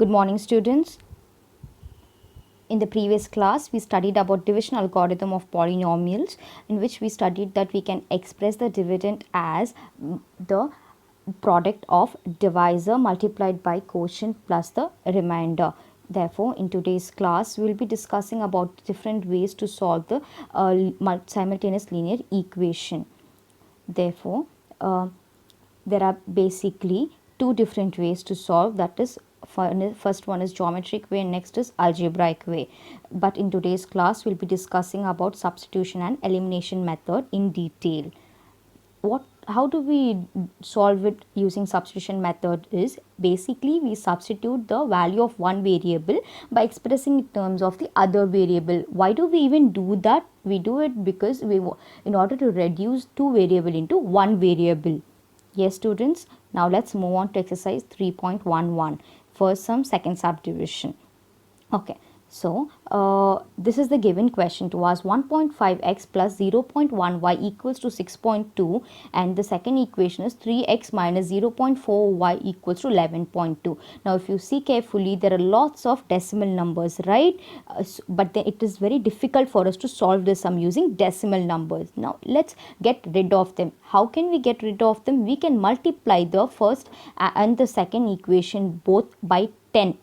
Good morning, students. In the previous class, we studied about division algorithm of polynomials, in which we studied that we can express the dividend as the product of divisor multiplied by quotient plus the remainder. Therefore, in today's class, we will be discussing about different ways to solve the simultaneous linear equation. Therefore, there are basically two different ways to solve, that is first one is geometric way and next is algebraic way. But in today's class we'll be discussing about substitution and elimination method in detail. How do we solve it using substitution method is basically we substitute the value of one variable by expressing in terms of the other variable. Why do we even do that? We do it because in order to reduce two variable into one variable. Yes, students, now let's move on to exercise 3.11. First sum, second subdivision. Okay, so this is the given question to us. 1.5x plus 0.1y equals to 6.2, and the second equation is 3x minus 0.4y equals to 11.2. Now if you see carefully, there are lots of decimal numbers, right? But then it is very difficult for us to solve this sum using decimal numbers. Now let's get rid of them. How can we get rid of them? We can multiply the first and the second equation both by 10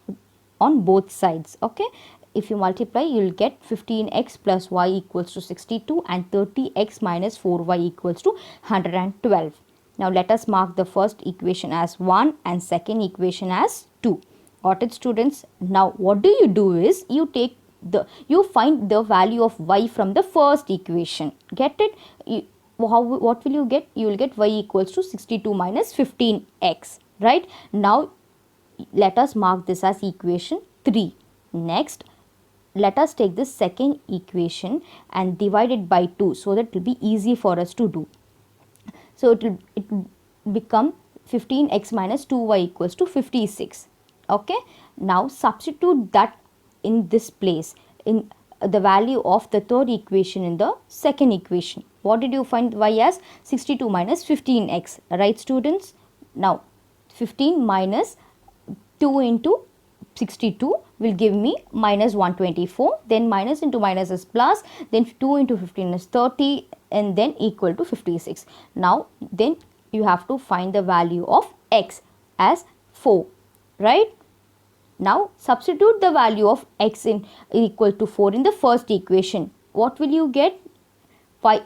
on both sides. Okay, if you multiply, you will get 15x plus y equals to 62 and 30x minus 4y equals to 112. Now let us mark the first equation as 1 and second equation as 2. Got it, students? Now what do you do is you find the value of y from the first equation. Get it? What will you get? You will get y equals to 62 minus 15x, right? Now let us mark this as equation 3. Next, let us take this second equation and divide it by 2 so that it will be easy for us to do. So it will become 15x minus 2y equals to 56. Okay, now substitute that in this place, in the value of the third equation in the second equation. What did you find y as? 62 minus 15x, right, students? Now 15 minus 2 into 62 will give me minus 124, then minus into minus is plus, then 2 into 15 is 30, and then equal to 56. Now then you have to find the value of x as 4, right? Now substitute the value of x in equal to 4 in the first equation. What will you get?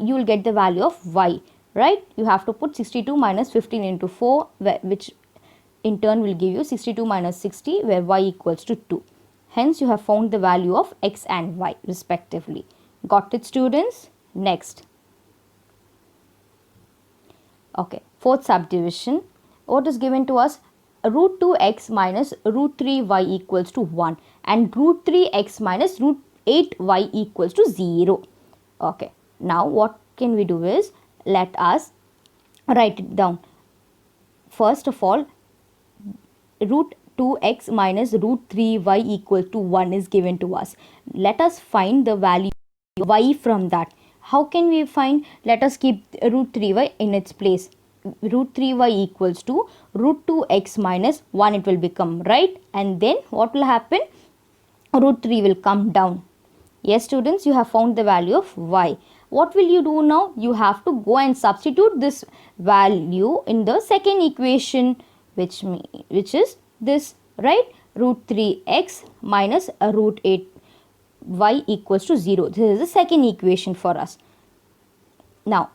You will get the value of y, right? You have to put 62 minus 15 into 4, which in turn will give you 62 minus 60, where y equals to 2. Hence you have found the value of x and y respectively. Got it, students? Next. Okay, fourth subdivision. What is given to us? Root 2x minus root 3y equals to 1 and root 3x minus root 8y equals to 0. Okay, now what can we do is, let us write it down. First of all, root 2x minus root 3y equal to 1 is given to us. Let us find the value of y from that. How can we find? Let us keep root 3y in its place. Root 3y equals to root 2x minus 1 it will become, right? And then what will happen? Root 3 will come down. Yes, students, you have found the value of y. What will you do now? You have to go and substitute this value in the second equation, which is this, right? Root 3x minus root 8y equals to 0. This is the second equation for us. Now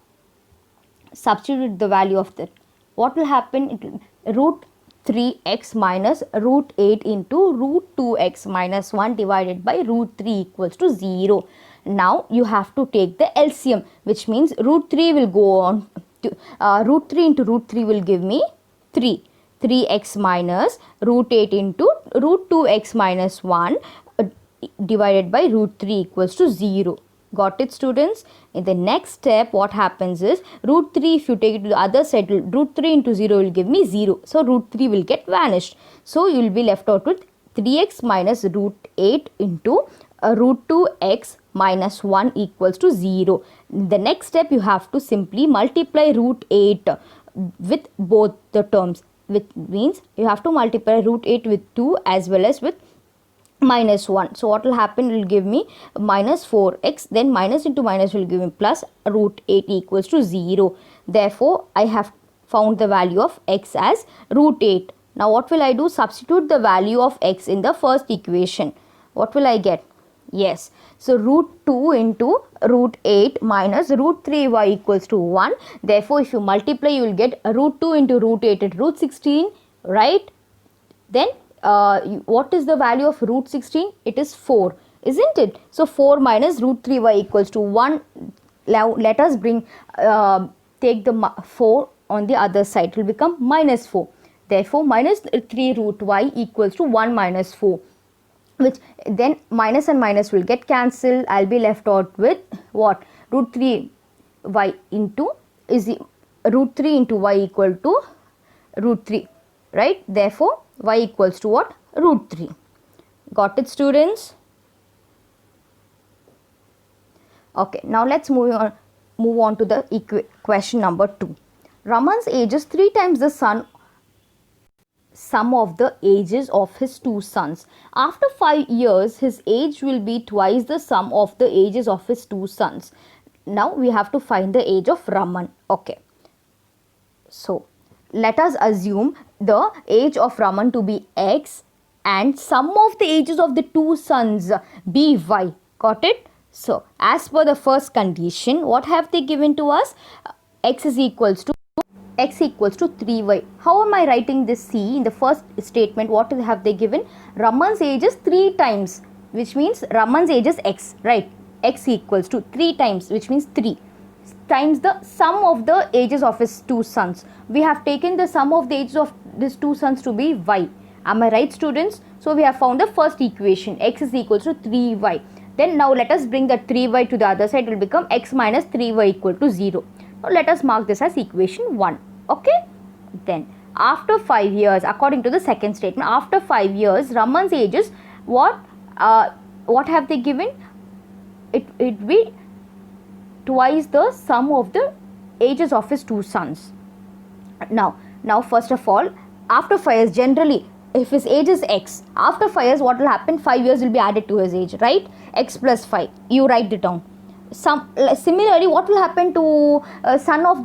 substitute the value of that. What will happen? Root 3x minus root 8 into root 2x minus 1 divided by root 3 equals to 0. Now you have to take the LCM, which means root 3 will go on to root 3 into root 3 will give me 3. 3x minus root 8 into root 2x minus 1 divided by root 3 equals to 0. Got it, students? In the next step, what happens is root 3, if you take it to the other side, root 3 into 0 will give me 0. So root 3 will get vanished. So you will be left out with 3x minus root 8 into root 2x minus 1 equals to 0. The next step, you have to simply multiply root 8 with both the terms. which means you have to multiply root 8 with 2 as well as with minus 1. So what will happen, will give me minus 4x, then minus into minus will give me plus root 8 equals to 0. Therefore, I have found the value of x as root 8. Now what will I do? Substitute the value of x in the first equation. What will I get? Yes, so root 2 into root 8 minus root 3y equals to 1. Therefore, if you multiply, you will get root 2 into root 8 at root 16, right? Then what is the value of root 16? It is 4, isn't it? So 4 minus root 3y equals to 1. Now let us bring take the 4 on the other side. It will become minus 4. Therefore, minus 3 root y equals to 1 minus 4. Which then minus and minus will get cancelled. I'll be left out with what? Root 3 y into root 3 into y equal to root 3, right? Therefore, y equals to what? Root 3. Got it, students? Okay, now let's move on to the question number 2. Raman's age is 3 times the sum of the ages of his 2 sons. After 5 years, his age will be twice the sum of the ages of his 2 sons. Now we have to find the age of Raman. Okay. So let us assume the age of Raman to be x and sum of the ages of the 2 sons be y. Got it? So as per the first condition, what have they given to us? X equals to 3y. How am I writing this? See, in the first statement, what have they given? Raman's age is 3 times, which means Raman's age is x, right? X equals to 3 times, which means 3 times the sum of the ages of his 2 sons. We have taken the sum of the ages of these 2 sons to be y. Am I right, students? So we have found the first equation, x is equals to 3y. Then now let us bring that 3y to the other side. It will become x minus 3y equal to 0. Now let us mark this as equation 1. Okay. Then after 5 years, according to the second statement, after 5 years, Raman's age is what? What have they given? It be twice the sum of the ages of his 2 sons. Now first of all, after 5 years, generally, if his age is x, after 5 years, what will happen? 5 years will be added to his age, right? X plus 5. You write it down. Similarly, what will happen to sum of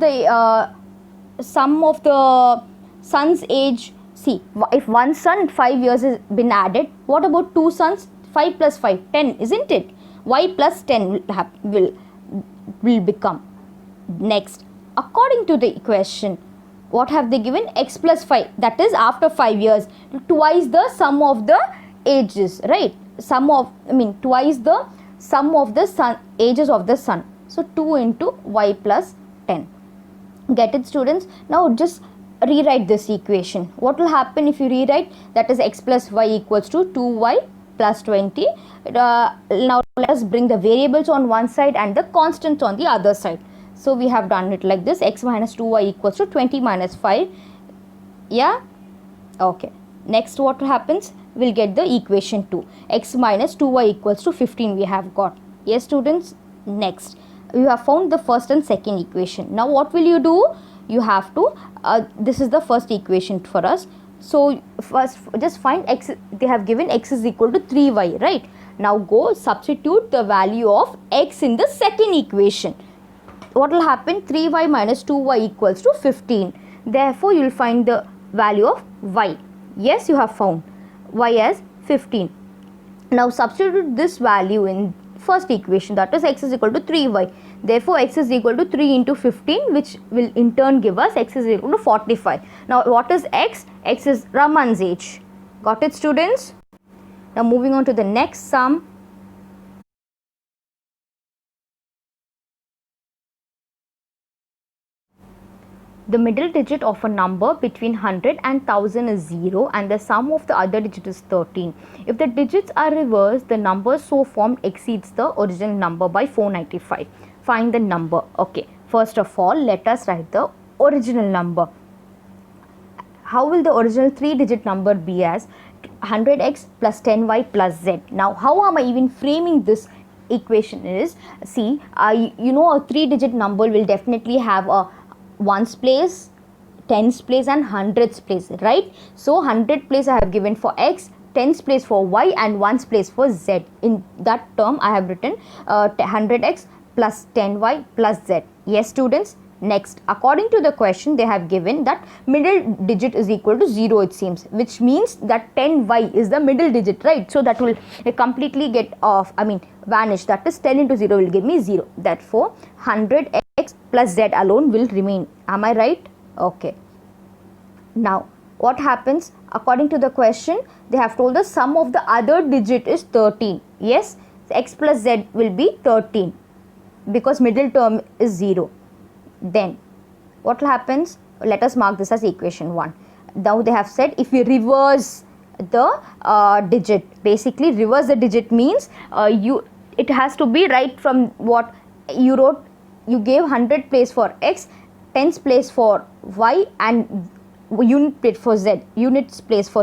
the son's age? See, if one son 5 years has been added, what about 2 sons? 5 plus 5, 10, isn't it? Y plus 10 will become. Next, according to the equation, what have they given? X plus 5, that is after 5 years, twice the sum of the ages, right? Twice the sum of the ages of the son. So 2 into y plus 10. Get it, students? Now just rewrite this equation. What will happen if you rewrite? That is x plus y equals to 2y plus 20. Now let us bring the variables on one side and the constants on the other side. So we have done it like this. X minus 2y equals to 20 minus 5. Yeah? Okay. Next what happens? We'll get the equation 2. X minus 2y equals to 15 we have got. Yes, students? Next, you have found the first and second equation. Now what will you do? You have to, this is the first equation for us. So first just find x. They have given x is equal to 3y, right? Now go substitute the value of x in the second equation. What will happen? 3y minus 2y equals to 15. Therefore, you will find the value of y. Yes, you have found y as 15. Now substitute this value in first equation, that is x is equal to 3y. Therefore, x is equal to 3 into 15, which will in turn give us x is equal to 45. Now what is x? X is Raman's age. Got it, students? Now moving on to the next sum. The middle digit of a number between 100 and 1000 is 0 and the sum of the other digit is 13. If the digits are reversed, the number so formed exceeds the original number by 495. Find the number. Okay, first of all, let us write the original number. How will the original 3-digit number be? As 100x plus 10y plus z. Now, how am I even framing this equation is, see, you know, a 3-digit number will definitely have a ones place, tens place and hundreds place, right? So 100 place I have given for x, tens place for y, and ones place for z. In that term I have written 100x plus 10y plus z. Yes students. Next, according to the question, they have given that middle digit is equal to 0, it seems, which means that 10y is the middle digit, right? So that will completely get off, vanish. That is 10 into 0 will give me 0. Therefore, 100x plus z alone will remain. Am I right? Okay. Now, what happens? According to the question, they have told the sum of the other digit is 13. Yes, x plus z will be 13 because middle term is 0. Then what happens? Let us mark this as equation 1. Now they have said if we reverse the digit, basically reverse the digit means it has to be right from what you wrote. You gave 100 place for x, tens place for y, and unit place for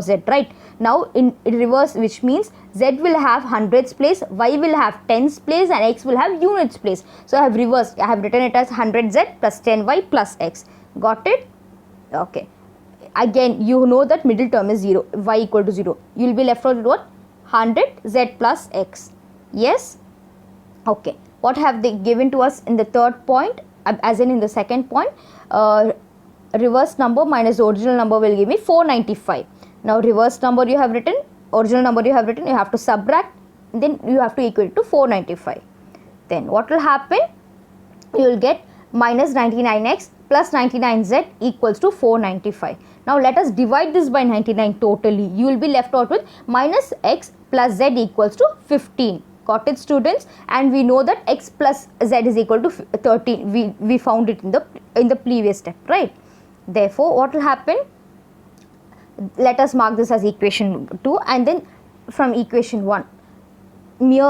z, right? Now in reverse, which means z will have hundreds place, y will have tens place, and x will have units place. So I have reversed. I have written it as 100z plus 10y plus x. Got it? Okay. Again, you know that middle term is 0, y equal to 0. You will be left with what? 100z plus x. Yes? Okay. What have they given to us in the third point? As in the second point, reverse number minus the original number will give me 495. Now reverse number you have written, original number you have written, you have to subtract, then you have to equal it to 495. Then what will happen? You will get minus 99x plus 99z equals to 495. Now let us divide this by 99 totally. You will be left out with minus x plus z equals to 15. Got it, students? And we know that x plus z is equal to 13. We found it in the previous step, right? Therefore, what will happen? Let us mark this as equation 2, and then from equation 1,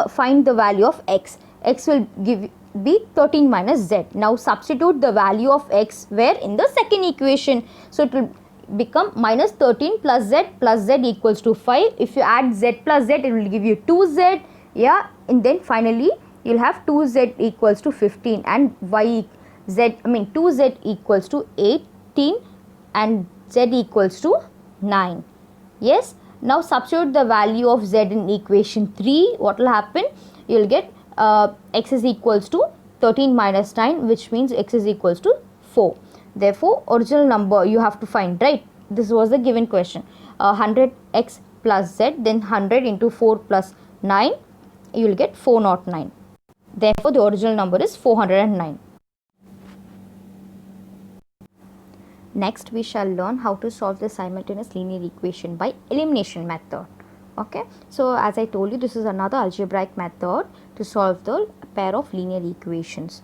find the value of x. X will be 13 minus z. Now substitute the value of x where? In the second equation. So it will become minus 13 plus z equals to 5. If you add z plus z, it will give you 2z. Yeah, and then finally you will have 2z equals to 15 and 2z equals to 18 and z equals to 9. Yes. Now substitute the value of z in equation 3. What will happen? You will get x is equals to 13 minus 9, which means x is equals to 4. Therefore, original number you have to find, right? This was the given question. 100x plus z, then 100 into 4 plus 9, you will get 409. Therefore, the original number is 409. Next, we shall learn how to solve the simultaneous linear equation by elimination method. Okay. So, as I told you, this is another algebraic method to solve the pair of linear equations.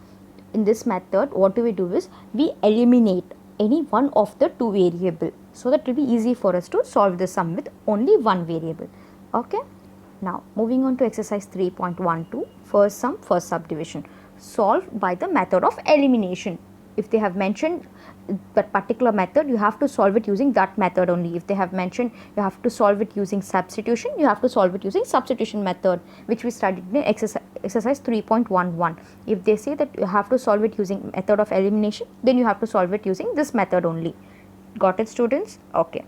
In this method, what we do is we eliminate any one of the two variable, so that it will be easy for us to solve the sum with only one variable. Okay. Now, moving on to exercise 3.12, first sum, first subdivision. Solve by the method of elimination. If they have mentioned that particular method, you have to solve it using that method only. If they have mentioned you have to solve it using substitution, you have to solve it using substitution method, which we studied in exercise 3.11. If they say that you have to solve it using method of elimination, then you have to solve it using this method only. Got it, students? Okay.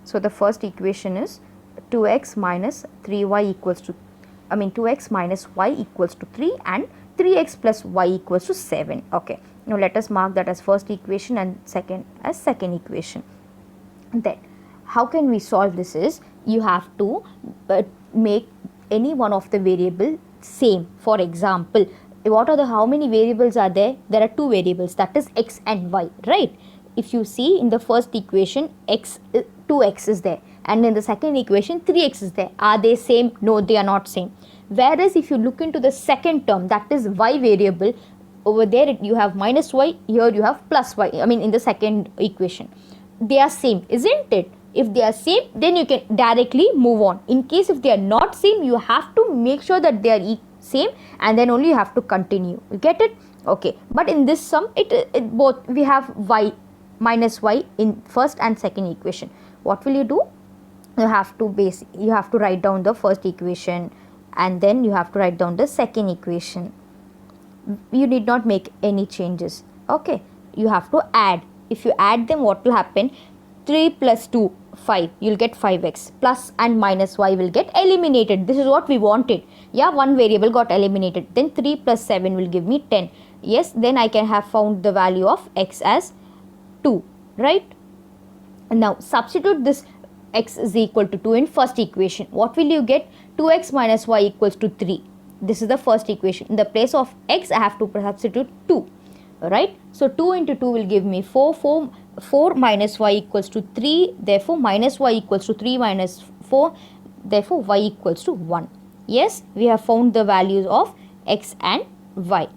So the first equation is 2x minus 3y equals to 2x minus y equals to 3 and 3x plus y equals to 7. Okay. Now let us mark that as first equation and second as second equation. Then how can we solve this is, you have to make any one of the variable same. For example, how many variables are there? There are two variables, that is x and y, right? If you see in the first equation, 2x is there, and in the second equation 3x is there. Are they same? No, they are not same. Whereas if you look into the second term, that is y variable, over there you have minus y, here you have plus y, in the second equation. They are same, isn't it? If they are same, then you can directly move on. In case if they are not same, you have to make sure that they are same, and then only you have to continue. You get it? Okay. But in this sum, it both we have y minus y in first and second equation. What will you do? You have to write down the first equation, and then you have to write down the second equation. You need not make any changes. Okay. You have to add if you add them, what will happen? 3 plus 2, 5, you'll get 5x, plus and minus y will get eliminated. This is what we wanted. Yeah, one variable got eliminated. Then 3 plus 7 will give me 10. Yes, then I can have found the value of x as 2, right? Now substitute this x is equal to 2 in first equation. What will you get? 2x minus y equals to 3. This is the first equation. In the place of x, I have to substitute 2, right? So 2 into 2 will give me 4. 4 minus y equals to 3. Therefore, minus y equals to 3 minus 4. Therefore, y equals to 1. Yes, we have found the values of x and y.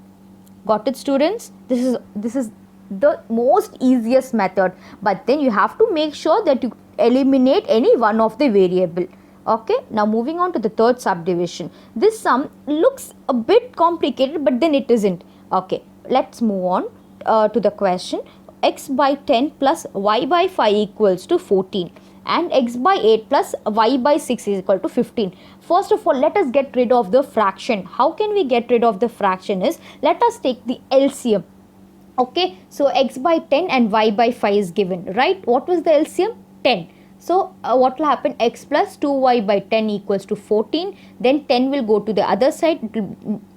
Got it, students? This is the most easiest method, but then you have to make sure that you eliminate any one of the variable. Okay, now moving on to the third subdivision. This sum looks a bit complicated, but then it isn't. Okay, let's move on to the question. X by 10 plus y by 5 equals to 14 and x by 8 plus y by 6 is equal to 15. First of all, let us get rid of the fraction. How can we get rid of the fraction is, let us take the LCM. Okay, so x by 10 and y by 5 is given, right? What was the LCM? 10. So what will happen? X plus 2y by 10 equals to 14. Then 10 will go to the other side.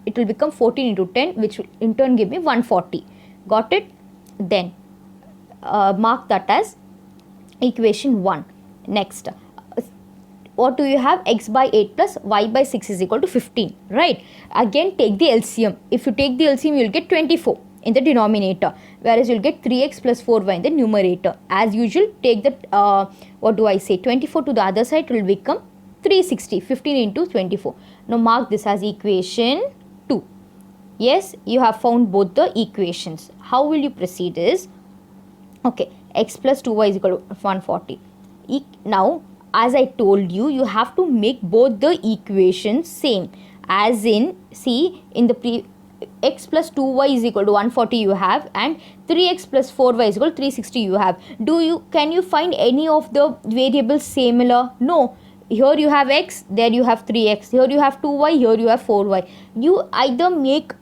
It will become 14 into 10, which will in turn give me 140. Got it? Then mark that as equation 1. Next, what do you have? X by 8 plus y by 6 is equal to 15, right? Again, take the LCM. If you take the LCM, you will get 24 in the denominator, whereas you will get 3x plus 4y in the numerator. As usual, take the 24 to the other side, it will become 360. 15 into 24. Now mark this as equation 2. Yes, you have found both the equations. How will you proceed is, okay, x plus 2y is equal to 140. Now, as I told you, you have to make both the equations same. As in, see, in the x plus 2y is equal to 140 you have, and 3x plus 4y is equal to 360 you have. Can you find any of the variables similar? No. Here you have x, there you have 3x, here you have 2y, here you have 4y. You either make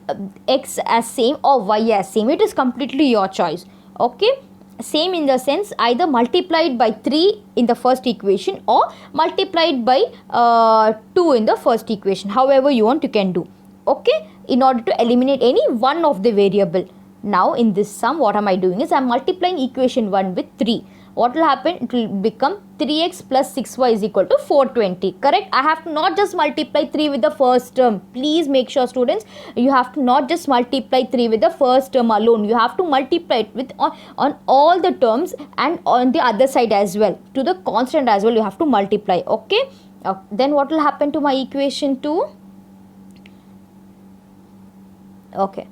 x as same or y as same. It is completely your choice. Okay. Same in the sense, either multiplied by 3 in the first equation or multiplied by 2 in the first equation. However you want, you can do. Okay, in order to eliminate any one of the variable. Now in this sum, what am I doing is I am multiplying equation 1 with 3. What will happen? It will become 3x plus 6y is equal to 420. Correct? I have to not just multiply 3 with the first term. Please make sure, students, you have to not just multiply 3 with the first term alone. You have to multiply it with on all the terms and on the other side as well. To the constant as well, you have to multiply. Okay? Then what will happen to my equation 2? Okay.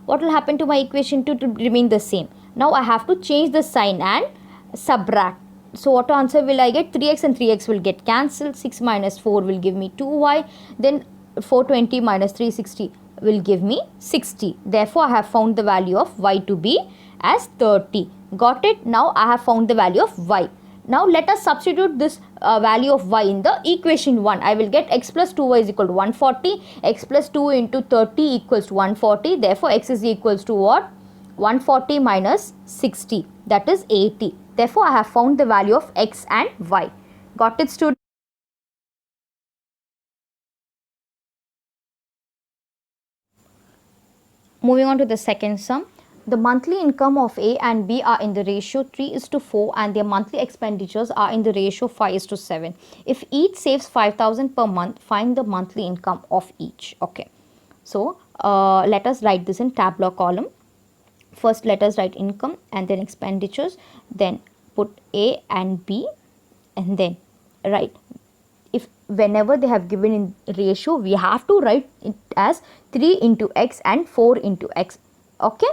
What will happen to my equation 2 to remain the same? Now I have to change the sign and subtract. So what answer will I get? 3x and 3x will get cancelled. 6 minus 4 will give me 2y. Then 420 minus 360 will give me 60. Therefore, I have found the value of y to be as 30. Got it? Now I have found the value of y. Now let us substitute this value of y in the equation 1. I will get x plus 2y is equal to 140. X plus 2 into 30 equals to 140. Therefore, x is equals to what? 140 minus 60, that is 80. Therefore, I have found the value of x and y. Got it, students? Moving on to the second sum. The monthly income of A and B are in the ratio 3:4 and their monthly expenditures are in the ratio 5:7. If each saves 5,000 per month, find the monthly income of each. Okay. So, let us write this in tabular column. First, let us write income and then expenditures, then put A and B, and then write, if whenever they have given in ratio, we have to write it as 3 into x and 4 into x. Okay,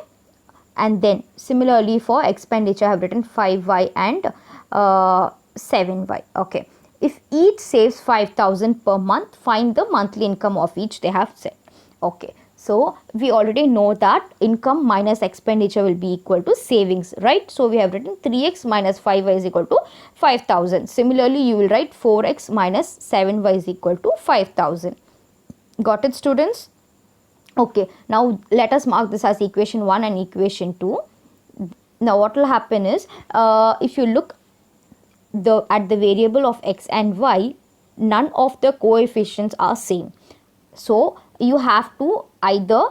and then similarly for expenditure, I have written 5y and 7y. Okay, if each saves 5,000 per month, find the monthly income of each, they have said. Okay. So, we already know that income minus expenditure will be equal to savings, right? So, we have written 3x minus 5y is equal to 5,000. Similarly, you will write 4x minus 7y is equal to 5,000. Got it, students? Okay. Now, let us mark this as equation 1 and equation 2. Now what will happen is, if you look at the variable of x and y, none of the coefficients are same. So you have to either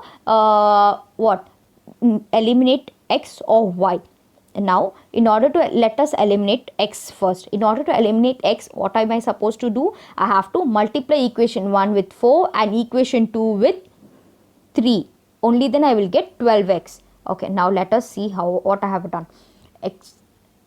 eliminate x or y. Now in order to let us eliminate x first. In order to eliminate x, what am I supposed to do? I have to multiply equation 1 with 4 and equation 2 with 3. Only then I will get 12x. Okay, now let us see what I have done.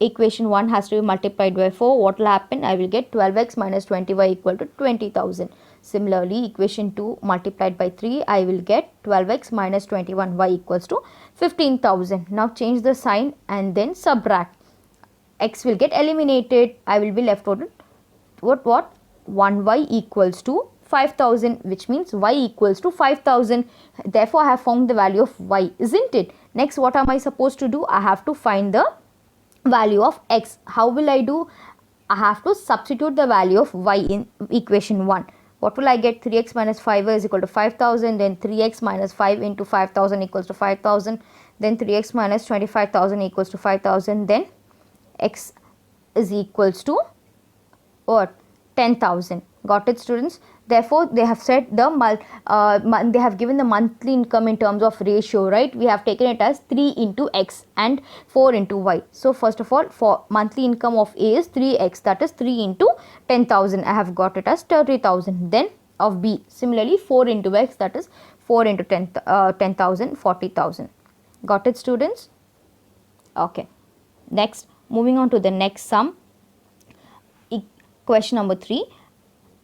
Equation 1 has to be multiplied by 4. What will happen? I will get 12x minus 20y equal to 20,000. Similarly, equation 2 multiplied by 3, I will get 12x minus 21y equals to 15,000. Now change the sign and then subtract. X will get eliminated. I will be left with what? 1y equals to 5,000, which means y equals to 5,000. Therefore, I have found the value of y, isn't it? Next, what am I supposed to do? I have to find the value of x. How will I do? I have to substitute the value of y in equation 1. What will I get? 3x minus 5y is equal to 5,000. Then 3x minus 5 into 5,000 equals to 5,000. Then 3x minus 25,000 equals to 5,000. Then x is equals to what? 10,000. Got it, students? Therefore, they have said they have given the monthly income in terms of ratio, right? We have taken it as 3 into x and 4 into y. So first of all, for monthly income of A is 3x, that is 3 into 10,000. I have got it as 30,000. Then of B, similarly 4 into x, that is 4 into 10,000, 40,000. Got it, students? Okay. Next, moving on to the next sum. Question number 3.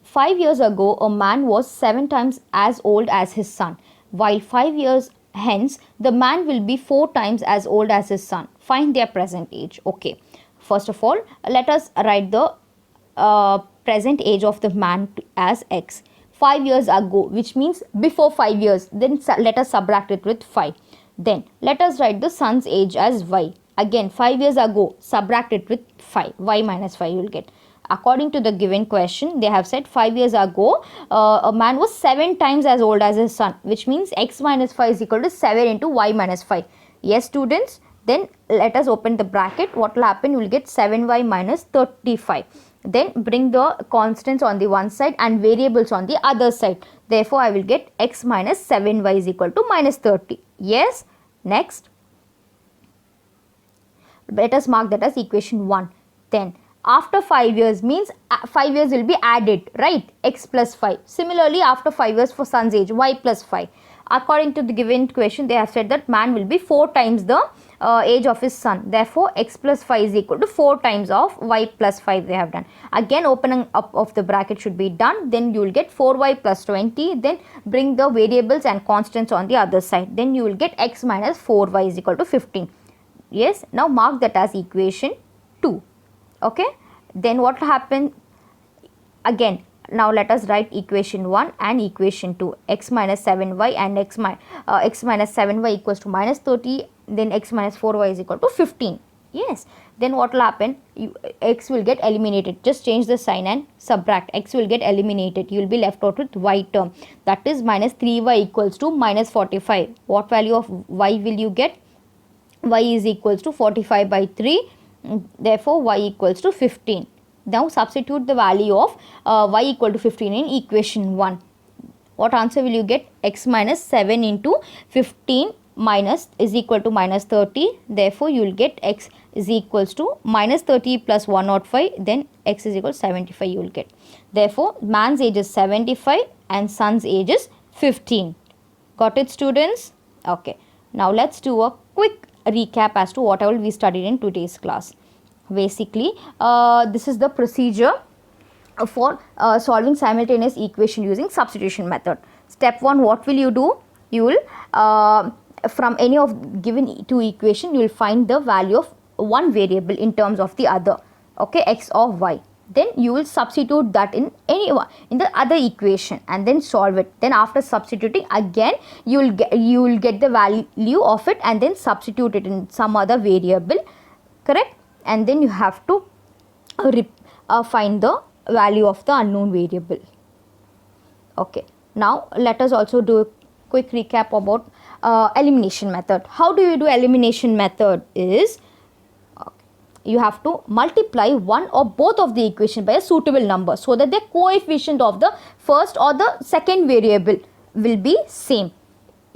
5 years ago, a man was 7 times as old as his son, while 5 years hence, the man will be 4 times as old as his son. Find their present age. Okay. First of all, let us write the present age of the man as x. 5 years ago, which means before 5 years. Then let us subtract it with 5. Then let us write the son's age as y. Again, 5 years ago, subtract it with 5. Y minus 5 you will get. According to the given question, they have said 5 years ago, a man was 7 times as old as his son, which means x minus 5 is equal to 7 into y minus 5. Yes, students? Then let us open the bracket. What will happen? You will get 7y minus 35. Then bring the constants on the one side and variables on the other side. Therefore, I will get x minus 7y is equal to minus 30. Yes? Next, let us mark that as equation 1. Then after 5 years means 5 years will be added, right? X plus 5. Similarly, after 5 years for son's age, y plus 5. According to the given question, they have said that man will be 4 times the age of his son. Therefore, x plus 5 is equal to 4 times of y plus 5 they have done. Again, opening up of the bracket should be done. Then you will get 4y plus 20. Then bring the variables and constants on the other side. Then you will get x minus 4y is equal to 15. Yes, now mark that as equation 2. Okay, then what will happen? Again, now let us write equation 1 and equation 2. X minus 7y and x minus 7y equals to minus 30. Then x minus 4y is equal to 15. Yes, then what will happen? X will get eliminated. Just change the sign and subtract. X will get eliminated. You will be left out with y term. That is minus 3y equals to minus 45. What value of y will you get? Y is equals to 45 by 3. Therefore, y equals to 15. Now, substitute the value of y equal to 15 in equation 1. What answer will you get? X minus 7 into 15 minus is equal to minus 30. Therefore, you will get x is equals to minus 30 plus 105. Then x is equal to 75 you will get. Therefore, man's age is 75 and son's age is 15. Got it, students? Okay. Now, let's do a quick recap as to whatever we studied in today's class. Basically, this is the procedure for solving simultaneous equation using substitution method. Step 1, what will you do? You will from any of given two equation, you will find the value of one variable in terms of the other. Okay, x or y. Then you will substitute that in the other equation and then solve it. Then after substituting again, you will get the value of it and then substitute it in some other variable, correct? And then you have to find the value of the unknown variable. Okay, now let us also do a quick recap about elimination method. How do you do elimination method is, you have to multiply one or both of the equation by a suitable number so that the coefficient of the first or the second variable will be same,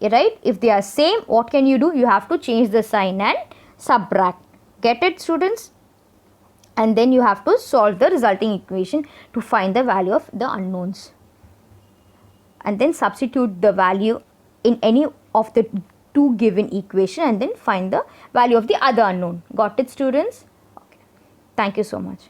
right? If they are same, what can you do? You have to change the sign and subtract. Get it, students? And then you have to solve the resulting equation to find the value of the unknowns, and then substitute the value in any of the two given equation and then find the value of the other unknown. Got it, students? Okay. Thank you so much.